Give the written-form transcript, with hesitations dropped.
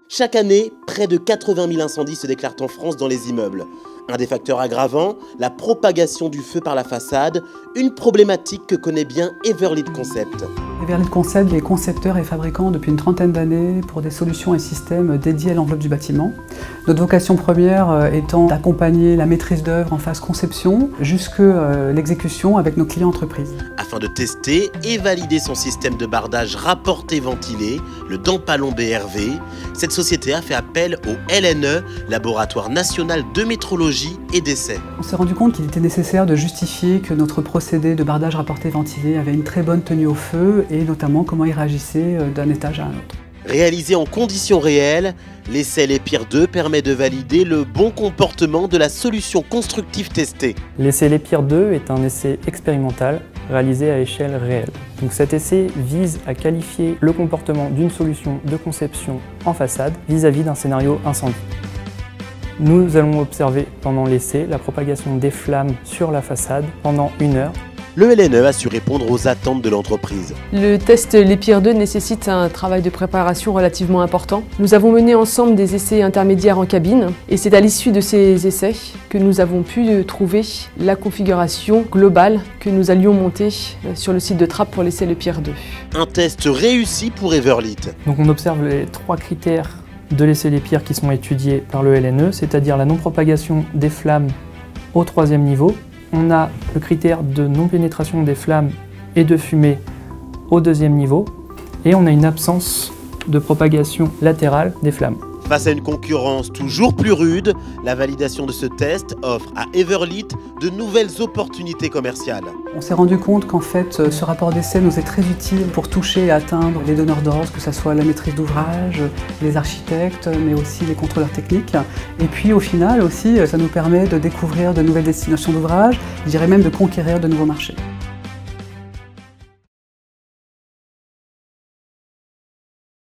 Chaque année, près de 80 000 incendies se déclarent en France dans les immeubles. Un des facteurs aggravants, la propagation du feu par la façade, une problématique que connaît bien Everlead Concept. Everlead Concept est concepteur et fabricant depuis une trentaine d'années pour des solutions et systèmes dédiés à l'enveloppe du bâtiment. Notre vocation première étant d'accompagner la maîtrise d'œuvre en phase conception jusqu'à l'exécution avec nos clients entreprises. Afin de tester et valider son système de bardage rapporté-ventilé, le Dampalon BRV, cette société a fait appel au LNE, Laboratoire National de Métrologie et d'Essais. On s'est rendu compte qu'il était nécessaire de justifier que notre procédé de bardage rapporté-ventilé avait une très bonne tenue au feu et notamment comment il réagissait d'un étage à un autre. Réalisé en conditions réelles, l'essai Lépire 2 permet de valider le bon comportement de la solution constructive testée. L'essai Lépire 2 est un essai expérimental réalisé à échelle réelle. Donc cet essai vise à qualifier le comportement d'une solution de conception en façade vis-à-vis d'un scénario incendie. Nous allons observer pendant l'essai la propagation des flammes sur la façade pendant 1 heure. Le LNE a su répondre aux attentes de l'entreprise. Le test Lépire 2 nécessite un travail de préparation relativement important. Nous avons mené ensemble des essais intermédiaires en cabine et c'est à l'issue de ces essais que nous avons pu trouver la configuration globale que nous allions monter sur le site de Trappes pour l'essai Lépire 2. Un test réussi pour Everlead. Donc on observe les 3 critères de l'essai Lépire qui sont étudiés par le LNE, c'est-à-dire la non-propagation des flammes au 3e niveau. On a le critère de non-pénétration des flammes et de fumée au 2e niveau et on a une absence de propagation latérale des flammes. Face à une concurrence toujours plus rude, la validation de ce test offre à Everlead de nouvelles opportunités commerciales. On s'est rendu compte qu'en fait, ce rapport d'essai nous est très utile pour toucher et atteindre les donneurs d'ordre, que ce soit la maîtrise d'ouvrage, les architectes, mais aussi les contrôleurs techniques. Et puis au final aussi, ça nous permet de découvrir de nouvelles destinations d'ouvrage, je dirais même de conquérir de nouveaux marchés.